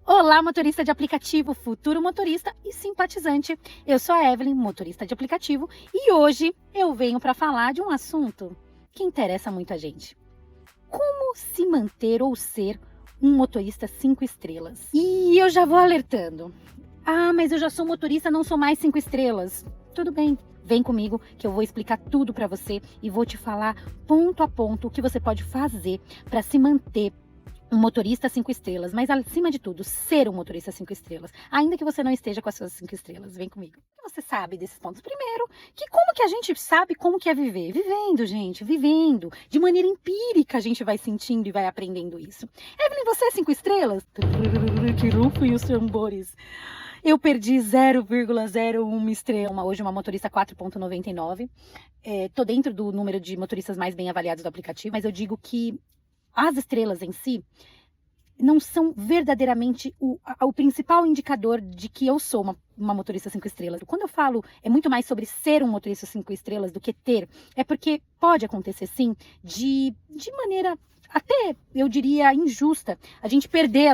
Olá, motorista de aplicativo, futuro motorista e simpatizante. Eu sou a Evelyn, motorista de aplicativo, e hoje eu venho para falar de um assunto que interessa muito a gente. Como se manter ou ser um motorista 5 estrelas? E eu já vou alertando. Ah, mas eu já sou motorista, não sou mais 5 estrelas. Tudo bem, vem comigo que eu vou explicar tudo para você e vou te falar ponto a ponto o que você pode fazer para se manter um motorista 5 estrelas, mas acima de tudo, ser um motorista 5 estrelas, ainda que você não esteja com as suas 5 estrelas, vem comigo. O que você sabe desses pontos? Primeiro, que como que a gente sabe como que é viver? Vivendo, gente, vivendo. De maneira empírica a gente vai sentindo e vai aprendendo isso. Evelyn, você é 5 estrelas? Que rufem os tambores. Eu perdi 0,01 estrela, hoje uma motorista 4,99. Tô dentro do número de motoristas mais bem avaliados do aplicativo, mas eu digo que as estrelas em si não são verdadeiramente o principal indicador de que eu sou uma motorista 5 estrelas. Quando eu falo, é muito mais sobre ser um motorista 5 estrelas do que ter, é porque pode acontecer sim, de maneira até, eu diria, injusta, a gente perder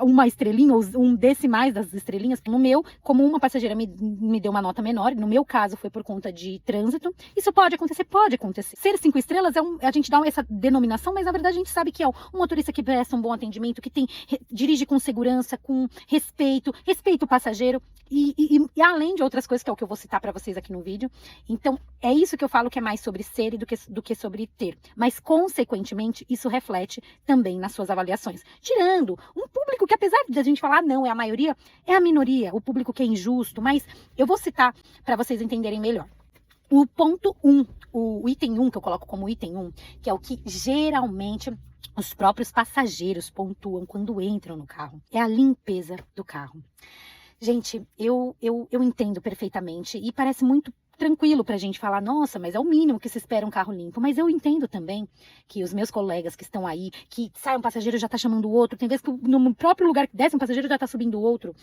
uma estrelinha, ou um decimais das estrelinhas. No meu, como uma passageira me deu uma nota menor, no meu caso foi por conta de trânsito, isso pode acontecer, pode acontecer. Ser 5 estrelas, a gente dá essa denominação, mas na verdade a gente sabe que é um motorista que presta um bom atendimento, que dirige com segurança, com respeito o passageiro, e além de outras coisas, que é o que eu vou citar para vocês aqui no vídeo. Então, é isso que eu falo que é mais sobre ser do que sobre ter. Mas, consequentemente, isso reflete também nas suas avaliações. Tirando um público que, apesar de a gente falar, não, é a maioria, é a minoria, o público que é injusto, mas eu vou citar para vocês entenderem melhor. O ponto 1, o item 1, que eu coloco como item 1, que é o que geralmente os próprios passageiros pontuam quando entram no carro, é a limpeza do carro. Gente, eu entendo perfeitamente e parece muito tranquilo pra gente falar, nossa, mas é o mínimo que se espera um carro limpo. Mas eu entendo também que os meus colegas que estão aí, que sai um passageiro já tá chamando o outro, tem vezes que no próprio lugar que desce um passageiro já tá subindo o outro.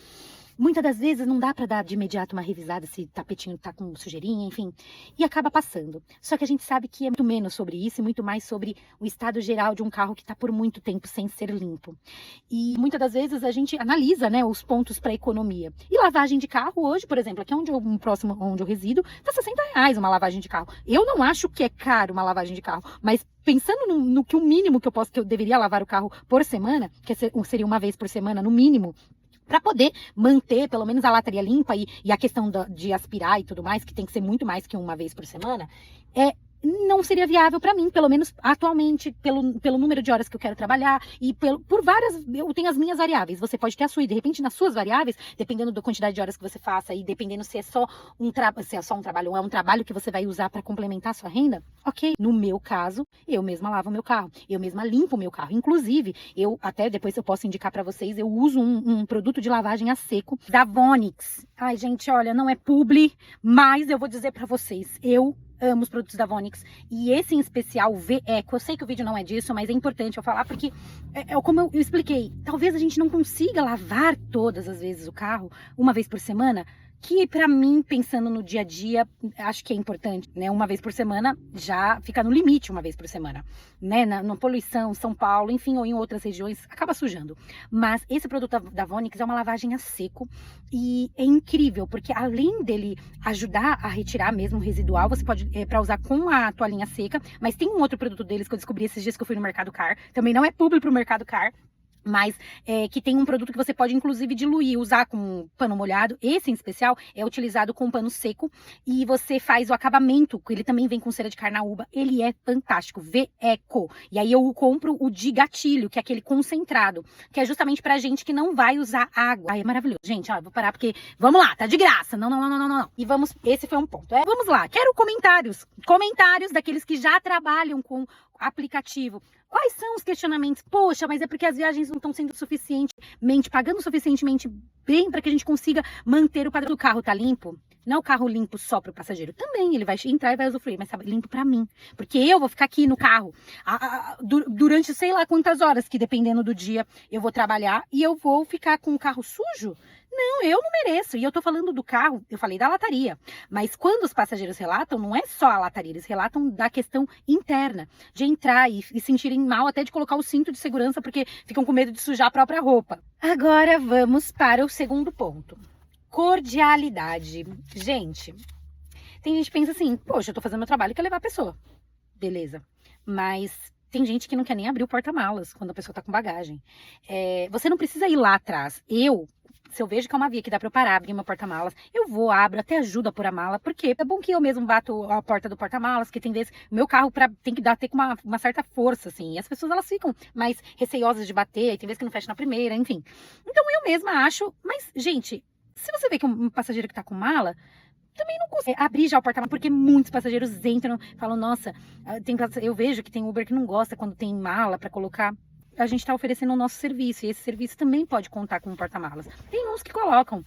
Muitas das vezes não dá para dar de imediato uma revisada se o tapetinho tá com sujeirinha, enfim, e acaba passando. Só que a gente sabe que é muito menos sobre isso e muito mais sobre o estado geral de um carro que está por muito tempo sem ser limpo. E muitas das vezes a gente analisa, né, os pontos para economia. E lavagem de carro hoje, por exemplo, aqui próximo onde eu resido, tá R$60 uma lavagem de carro. Eu não acho que é caro uma lavagem de carro, mas pensando no que o mínimo que eu deveria lavar o carro por semana, que seria uma vez por semana no mínimo, para poder manter pelo menos a lataria limpa e a questão de aspirar e tudo mais, que tem que ser muito mais que uma vez por semana, não seria viável para mim, pelo menos atualmente, pelo número de horas que eu quero trabalhar e por várias, eu tenho as minhas variáveis, você pode ter a sua e de repente nas suas variáveis, dependendo da quantidade de horas que você faça e dependendo se é só um trabalho ou é um trabalho que você vai usar para complementar a sua renda, ok. No meu caso, eu mesma lavo o meu carro, eu mesma limpo o meu carro, inclusive, eu até depois eu posso indicar para vocês, eu uso um produto de lavagem a seco da Vonix. Ai gente, olha, não é publi, mas eu vou dizer para vocês, eu amo os produtos da Vonix e esse em especial, o V-Eco, eu sei que o vídeo não é disso, mas é importante eu falar porque, como eu expliquei, talvez a gente não consiga lavar todas as vezes o carro, uma vez por semana, que pra mim, pensando no dia a dia, acho que é importante, né? Uma vez por semana já fica no limite, uma vez por semana, né? Na poluição, São Paulo, enfim, ou em outras regiões, acaba sujando. Mas esse produto da Vonix é uma lavagem a seco e é incrível, porque além dele ajudar a retirar mesmo o residual, você pode, pra usar com a toalhinha seca, mas tem um outro produto deles que eu descobri esses dias que eu fui no Mercado Car, também não é público pro Mercado Car, mas que tem um produto que você pode inclusive diluir, usar com pano molhado. Esse em especial é utilizado com pano seco e você faz o acabamento, ele também vem com cera de carnaúba, ele é fantástico, V-Eco. E aí eu compro o de gatilho, que é aquele concentrado, que é justamente pra gente que não vai usar água. Ai, é maravilhoso. Gente, ó, vou parar porque, vamos lá, tá de graça, não. E esse foi um ponto, vamos lá, quero comentários daqueles que já trabalham com aplicativo. Quais são os questionamentos? Poxa, mas é porque as viagens não estão sendo pagando suficientemente bem para que a gente consiga manter o padrão do carro tá limpo? Não é o carro limpo só para o passageiro. Também, ele vai entrar e vai usufruir, mas sabe, limpo para mim. Porque eu vou ficar aqui no carro durante sei lá quantas horas, que dependendo do dia eu vou trabalhar, e eu vou ficar com o carro sujo? Não, eu não mereço. E eu tô falando do carro, eu falei da lataria. Mas quando os passageiros relatam, não é só a lataria, eles relatam da questão interna, de entrar e sentirem mal até de colocar o cinto de segurança, porque ficam com medo de sujar a própria roupa. Agora vamos para o segundo ponto. Cordialidade. Gente, tem gente que pensa assim, poxa, eu tô fazendo meu trabalho e quer levar a pessoa. Beleza. Mas tem gente que não quer nem abrir o porta-malas quando a pessoa tá com bagagem. Você não precisa ir lá atrás. Se eu vejo que é uma via que dá pra eu parar, abrir meu porta-malas, eu vou, abro, até ajudo a pôr a mala, porque é bom que eu mesmo bato a porta do porta-malas, que tem vezes, meu carro tem que ter com uma certa força, assim, e as pessoas, elas ficam mais receiosas de bater, e tem vezes que não fecha na primeira, enfim. Então eu mesma acho, mas, gente, se você vê que um passageiro que tá com mala, também não consegue abrir já o porta-malas, porque muitos passageiros entram e falam, nossa, eu vejo que tem Uber que não gosta quando tem mala pra colocar. A gente está oferecendo o nosso serviço, e esse serviço também pode contar com um porta-malas. Tem uns que colocam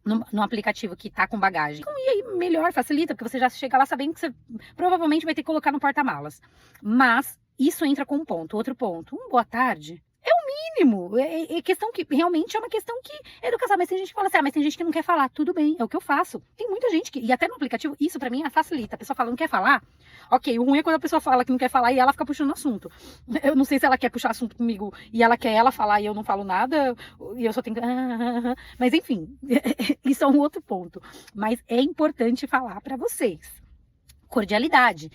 no aplicativo que tá com bagagem. E aí melhor, facilita, porque você já chega lá sabendo que você provavelmente vai ter que colocar no porta-malas. Mas isso entra com um ponto. Outro ponto, boa tarde. É o mínimo. É questão que realmente é uma questão que é educação. Mas tem gente que fala assim, mas tem gente que não quer falar. Tudo bem, é o que eu faço. Tem muita gente e até no aplicativo, isso pra mim facilita. A pessoa fala, não quer falar? Ok, o ruim é quando a pessoa fala que não quer falar e ela fica puxando o assunto. Eu não sei se ela quer puxar assunto comigo e ela quer ela falar e eu não falo nada, e eu só tenho que... Mas enfim, isso é um outro ponto. Mas é importante falar pra vocês. Cordialidade.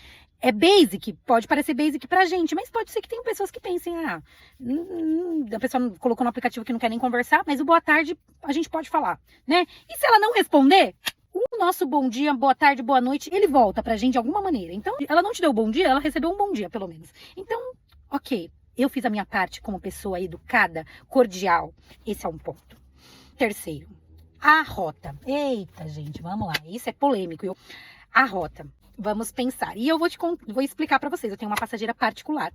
É basic, pode parecer basic pra gente, mas pode ser que tenham pessoas que pensem, a pessoa colocou no aplicativo que não quer nem conversar, mas o boa tarde a gente pode falar, né? E se ela não responder, o nosso bom dia, boa tarde, boa noite, ele volta pra gente de alguma maneira. Então, ela não te deu bom dia, ela recebeu um bom dia, pelo menos. Então, ok, eu fiz a minha parte como pessoa educada, cordial. Esse é um ponto. Terceiro, a rota. Eita, gente, vamos lá, isso é polêmico. A rota. Vamos pensar. E eu vou explicar pra vocês. Eu tenho uma passageira particular.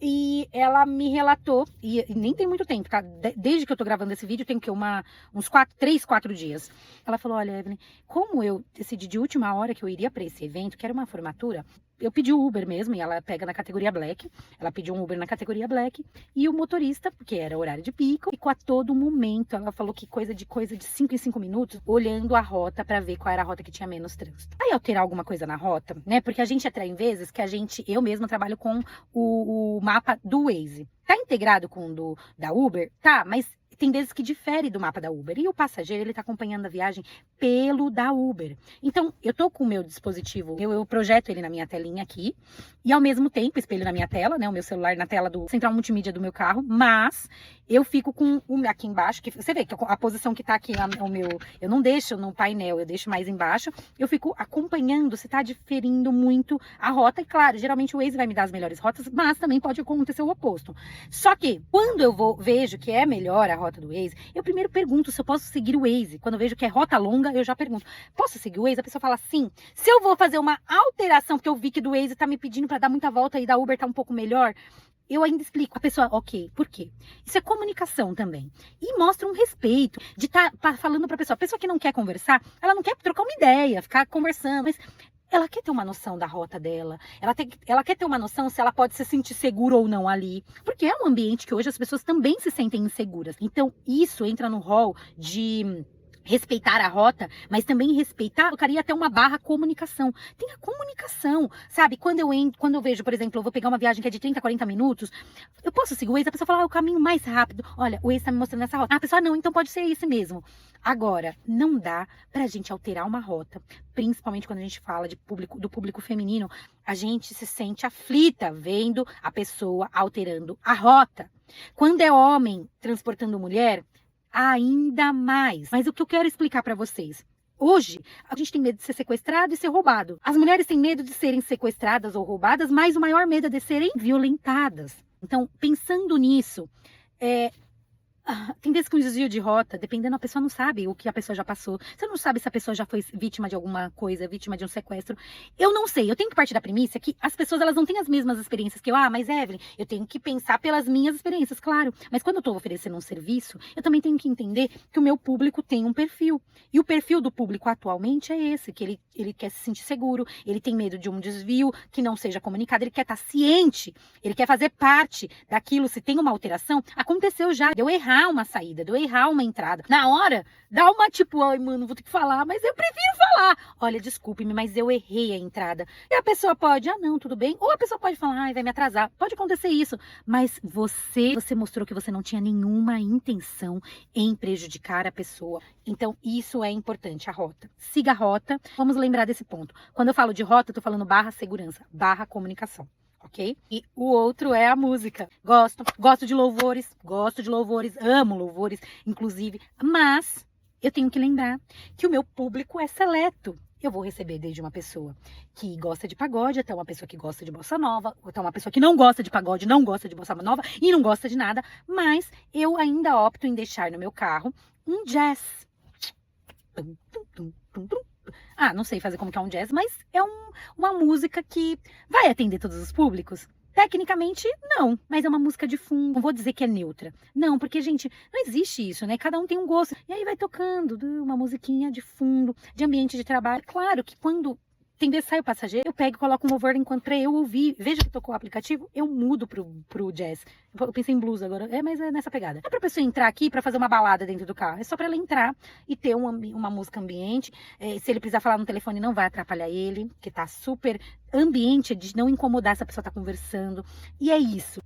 E ela me relatou, e nem tem muito tempo, tá? Desde que eu tô gravando esse vídeo, tem que uns 3, 4 dias. Ela falou, olha, Evelyn, como eu decidi de última hora que eu iria pra esse evento, que era uma formatura, eu pedi o Uber mesmo, e ela pega na categoria Black, ela pediu um Uber na categoria Black, e o motorista, porque era horário de pico, ficou a todo momento, ela falou que coisa de 5 em 5 minutos, olhando a rota pra ver qual era a rota que tinha menos trânsito. Aí alterar alguma coisa na rota, né, porque a gente atrai em vezes que eu mesma trabalho com o mapa do Waze. Tá integrado com o da Uber? Tá, mas tem vezes que difere do mapa da Uber. E o passageiro, ele tá acompanhando a viagem pelo da Uber. Então, eu tô com o meu dispositivo, eu projeto ele na minha telinha aqui, e ao mesmo tempo, espelho na minha tela, né, o meu celular na tela do central multimídia do meu carro, mas eu fico com aqui embaixo, que você vê que a posição que tá aqui, eu não deixo no painel, eu deixo mais embaixo, eu fico acompanhando se tá diferindo muito a rota, e claro, geralmente o Waze vai me dar as melhores rotas, mas também pode acontecer o oposto. Só que, quando eu vejo que é melhor a rota do Waze, eu primeiro pergunto se eu posso seguir o Waze. Quando eu vejo que é rota longa, eu já pergunto, posso seguir o Waze? A pessoa fala sim. Se eu vou fazer uma alteração, porque eu vi que do Waze tá me pedindo para dar muita volta e da Uber tá um pouco melhor, eu ainda explico. A pessoa, ok, por quê? Isso é comunicação também. E mostra um respeito de estar falando pra pessoa. A pessoa que não quer conversar, ela não quer trocar uma ideia, ficar conversando, mas ela quer ter uma noção da rota dela. Ela quer ter uma noção se ela pode se sentir segura ou não ali. Porque é um ambiente que hoje as pessoas também se sentem inseguras. Então, isso entra no rol de respeitar a rota, mas também respeitar, eu colocaria até uma barra comunicação. Tem a comunicação, sabe? Quando eu vejo, por exemplo, eu vou pegar uma viagem que é de 30, 40 minutos, eu posso seguir o Waze, a pessoa fala, o caminho mais rápido. Olha, o Waze tá me mostrando essa rota. A pessoa, não, então pode ser esse mesmo. Agora, não dá pra gente alterar uma rota, principalmente quando a gente fala do público feminino, a gente se sente aflita vendo a pessoa alterando a rota. Quando é homem transportando mulher, ainda mais. Mas o que eu quero explicar para vocês. Hoje, a gente tem medo de ser sequestrado e ser roubado. As mulheres têm medo de serem sequestradas ou roubadas, mas o maior medo é de serem violentadas. Então, pensando nisso, tem vezes que um desvio de rota, dependendo, a pessoa não sabe o que a pessoa já passou. Você não sabe se a pessoa já foi vítima de alguma coisa, vítima de um sequestro. Eu não sei, eu tenho que partir da premissa que as pessoas, elas não têm as mesmas experiências que eu. Mas Evelyn, eu tenho que pensar pelas minhas experiências, claro. Mas quando eu tô oferecendo um serviço, eu também tenho que entender que o meu público tem um perfil. E o perfil do público atualmente é esse, que ele quer se sentir seguro, ele tem medo de um desvio que não seja comunicado, ele quer estar ciente, ele quer fazer parte daquilo, se tem uma alteração. Aconteceu já, eu errar uma saída, de eu errar uma entrada. Na hora, dá uma tipo, ai, mano, vou ter que falar, mas eu prefiro falar. Olha, desculpe-me, mas eu errei a entrada. E a pessoa pode, ah, não, tudo bem. Ou a pessoa pode falar, ai, vai me atrasar. Pode acontecer isso. Mas você mostrou que você não tinha nenhuma intenção em prejudicar a pessoa. Então, isso é importante, a rota. Siga a rota. Vamos lembrar desse ponto. Quando eu falo de rota, eu tô falando barra segurança, barra comunicação. Ok? E o outro é a música. Gosto de louvores, amo louvores, inclusive, mas eu tenho que lembrar que o meu público é seleto. Eu vou receber desde uma pessoa que gosta de pagode, até uma pessoa que gosta de bossa nova, até uma pessoa que não gosta de pagode, não gosta de bossa nova e não gosta de nada, mas eu ainda opto em deixar no meu carro um jazz. Ah, não sei fazer como que é um jazz, mas é uma música que vai atender todos os públicos? Tecnicamente, não, mas é uma música de fundo. Não vou dizer que é neutra. Não, porque, gente, não existe isso, né? Cada um tem um gosto. E aí vai tocando uma musiquinha de fundo, de ambiente de trabalho. Claro que quando tem vezes sai o passageiro, eu pego e coloco um louvor enquanto pra eu ouvir. Veja que tocou o aplicativo, eu mudo pro jazz. Eu pensei em blues agora, mas é nessa pegada. Não é pra pessoa entrar aqui pra fazer uma balada dentro do carro. É só pra ela entrar e ter uma música ambiente. Se ele precisar falar no telefone, não vai atrapalhar ele, que tá super ambiente de não incomodar se a pessoa tá conversando. E é isso.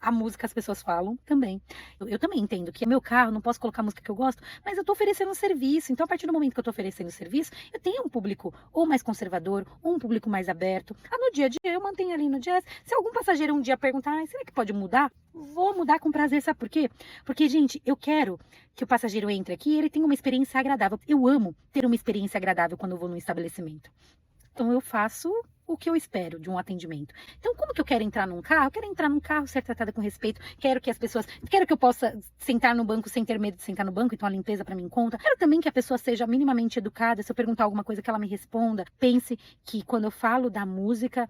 A música as pessoas falam também. Eu também entendo que é meu carro, não posso colocar a música que eu gosto, mas eu tô oferecendo um serviço. Então, a partir do momento que eu tô oferecendo serviço, eu tenho um público ou mais conservador, ou um público mais aberto. No dia a dia, eu mantenho ali no jazz. Se algum passageiro um dia perguntar, será que pode mudar? Vou mudar com prazer, sabe por quê? Porque, gente, eu quero que o passageiro entre aqui e ele tenha uma experiência agradável. Eu amo ter uma experiência agradável quando eu vou num estabelecimento. Então, eu faço o que eu espero de um atendimento. Então, como que eu quero entrar num carro? Eu quero entrar num carro, ser tratada com respeito. Quero que eu possa sentar no banco sem ter medo de sentar no banco, então a limpeza para mim conta. Quero também que a pessoa seja minimamente educada. Se eu perguntar alguma coisa, que ela me responda. Pense que quando eu falo da música,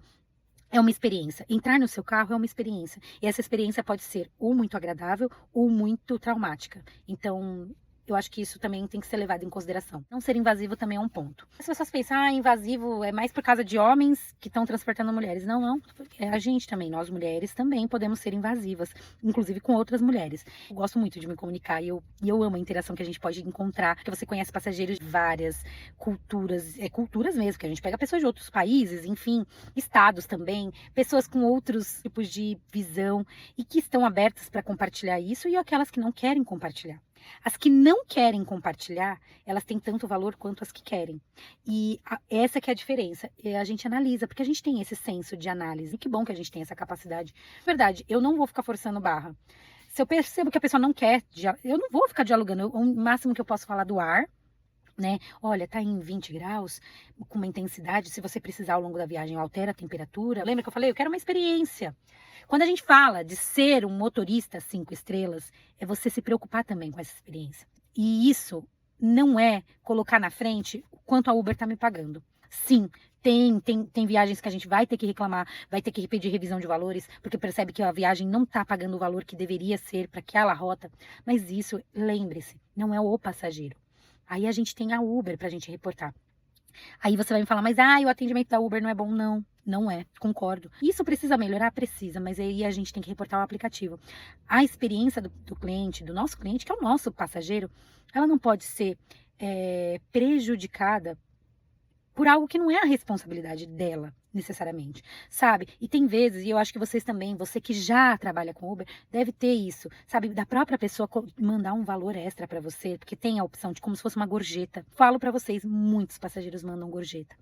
é uma experiência. Entrar no seu carro é uma experiência. E essa experiência pode ser ou muito agradável ou muito traumática. Então, eu acho que isso também tem que ser levado em consideração. Não ser invasivo também é um ponto. As pessoas pensam, invasivo é mais por causa de homens que estão transportando mulheres. Não, não. É a gente também, nós mulheres também podemos ser invasivas, inclusive com outras mulheres. Eu gosto muito de me comunicar e eu amo a interação que a gente pode encontrar, porque você conhece passageiros de várias culturas, culturas mesmo, que a gente pega pessoas de outros países, enfim, estados também, pessoas com outros tipos de visão e que estão abertas para compartilhar isso e aquelas que não querem compartilhar. As que não querem compartilhar, elas têm tanto valor quanto as que querem. E essa que é a diferença. A gente analisa, porque a gente tem esse senso de análise. E que bom que a gente tem essa capacidade. Verdade, eu não vou ficar forçando barra. Se eu percebo que a pessoa não quer, eu não vou ficar dialogando. O máximo que eu posso falar do ar, né? Olha, tá em 20 graus, com uma intensidade. Se você precisar ao longo da viagem, altera a temperatura. Lembra que eu falei? Eu quero uma experiência. Quando a gente fala de ser um motorista 5 estrelas, é você se preocupar também com essa experiência. E isso não é colocar na frente o quanto a Uber está me pagando. Sim, tem viagens que a gente vai ter que reclamar, vai ter que pedir revisão de valores, porque percebe que a viagem não está pagando o valor que deveria ser para aquela rota. Mas isso, lembre-se, não é o passageiro. Aí a gente tem a Uber para a gente reportar. Aí você vai me falar, mas o atendimento da Uber não é bom. Não, não é, concordo. Isso precisa melhorar? Precisa, mas aí a gente tem que reportar o aplicativo. A experiência do cliente, do nosso cliente, que é o nosso passageiro, ela não pode ser prejudicada por algo que não é a responsabilidade dela, necessariamente, sabe? E tem vezes, e eu acho que vocês também, você que já trabalha com Uber, deve ter isso, sabe? Da própria pessoa mandar um valor extra pra você, porque tem a opção de como se fosse uma gorjeta. Falo pra vocês, muitos passageiros mandam gorjeta.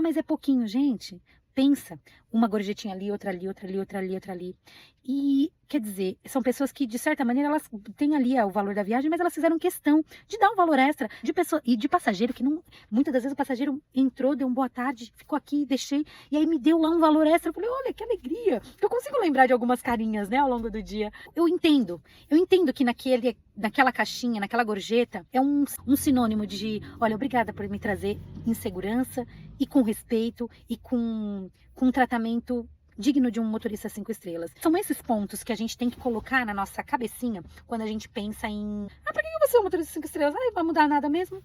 Mas é pouquinho, gente. Pensa, uma gorjetinha ali, outra ali, outra ali, outra ali, outra ali. E, quer dizer, são pessoas que, de certa maneira, elas têm ali o valor da viagem, mas elas fizeram questão de dar um valor extra de pessoa e de passageiro, que não. Muitas das vezes o passageiro entrou, deu um boa tarde, ficou aqui, deixei, e aí me deu lá um valor extra. Eu falei, olha, que alegria. Eu consigo lembrar de algumas carinhas, né, ao longo do dia. Eu entendo que naquela caixinha, naquela gorjeta, é um sinônimo de, olha, obrigada por me trazer em segurança e com respeito e com um tratamento digno de um motorista 5 estrelas. São esses pontos que a gente tem que colocar na nossa cabecinha quando a gente pensa em, por que eu vou ser um motorista 5 estrelas? Vai mudar nada mesmo?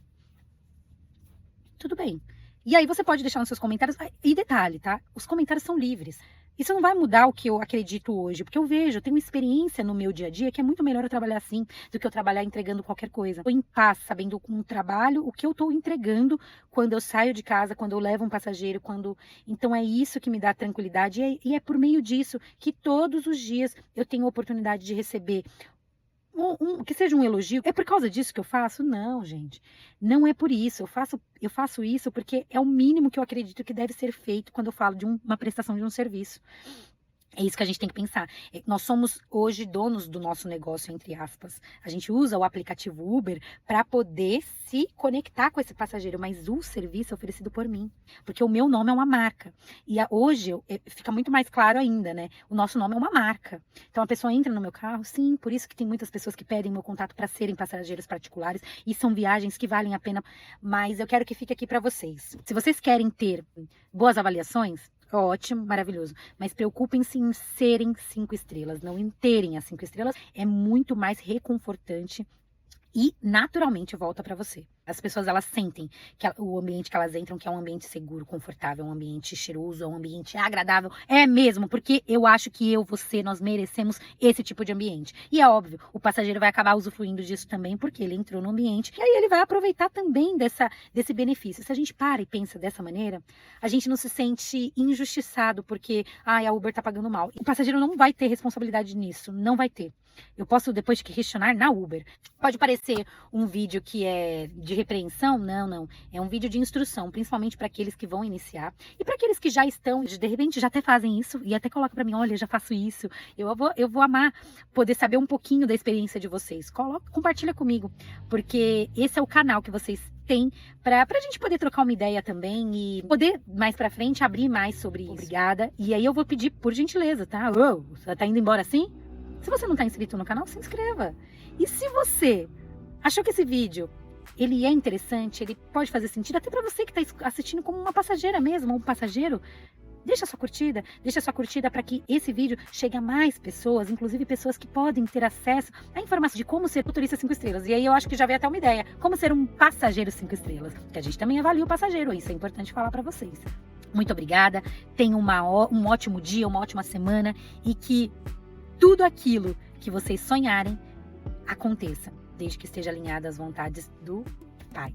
Tudo bem. E aí você pode deixar nos seus comentários, e detalhe, tá? Os comentários são livres. Isso não vai mudar o que eu acredito hoje, porque eu tenho experiência no meu dia a dia que é muito melhor eu trabalhar assim do que eu trabalhar entregando qualquer coisa. Estou em paz, sabendo com o trabalho o que eu estou entregando quando eu saio de casa, quando eu levo um passageiro, quando. Então é isso que me dá tranquilidade e é por meio disso que todos os dias eu tenho a oportunidade de receber que seja um elogio. É por causa disso que eu faço? Não, gente. Não é por isso. Eu faço isso porque é o mínimo que eu acredito que deve ser feito quando eu falo de uma prestação de um serviço. É isso que a gente tem que pensar. Nós somos hoje donos do nosso negócio, entre aspas. A gente usa o aplicativo Uber para poder se conectar com esse passageiro, mas o serviço é oferecido por mim, porque o meu nome é uma marca. E hoje fica muito mais claro ainda, né? O nosso nome é uma marca. Então a pessoa entra no meu carro, sim, por isso que tem muitas pessoas que pedem meu contato para serem passageiros particulares, e são viagens que valem a pena, mas eu quero que fique aqui para vocês. Se vocês querem ter boas avaliações, ótimo, maravilhoso. Mas preocupem-se em serem 5 estrelas, não em terem as 5 estrelas. É muito mais reconfortante e naturalmente volta para você. As pessoas, elas sentem que o ambiente que elas entram, que é um ambiente seguro, confortável, um ambiente cheiroso, um ambiente agradável. É mesmo, porque eu acho que você, nós merecemos esse tipo de ambiente. E é óbvio, o passageiro vai acabar usufruindo disso também, porque ele entrou no ambiente. E aí ele vai aproveitar também desse benefício. Se a gente para e pensa dessa maneira, a gente não se sente injustiçado, porque a Uber tá pagando mal. O passageiro não vai ter responsabilidade nisso, não vai ter. Eu posso depois questionar na Uber. Pode parecer um vídeo que é de repreensão? Não, não. É um vídeo de instrução, principalmente para aqueles que vão iniciar. E para aqueles que já estão, de repente já até fazem isso e até colocam para mim, olha, já faço isso. Eu vou amar poder saber um pouquinho da experiência de vocês. Compartilha comigo, porque esse é o canal que vocês têm para a gente poder trocar uma ideia também e poder mais para frente abrir mais sobre isso. Obrigada. E aí eu vou pedir por gentileza, tá? Você tá indo embora assim? Se você não está inscrito no canal, se inscreva. E se você achou que esse vídeo ele é interessante, ele pode fazer sentido até para você que está assistindo como uma passageira mesmo, ou um passageiro, deixa sua curtida para que esse vídeo chegue a mais pessoas, inclusive pessoas que podem ter acesso à informação de como ser motorista 5 estrelas. E aí eu acho que já veio até uma ideia, como ser um passageiro 5 estrelas, que a gente também avalia o passageiro, isso é importante falar para vocês. Muito obrigada, tenham um ótimo dia, uma ótima semana e que tudo aquilo que vocês sonharem aconteça, desde que esteja alinhado às vontades do Pai.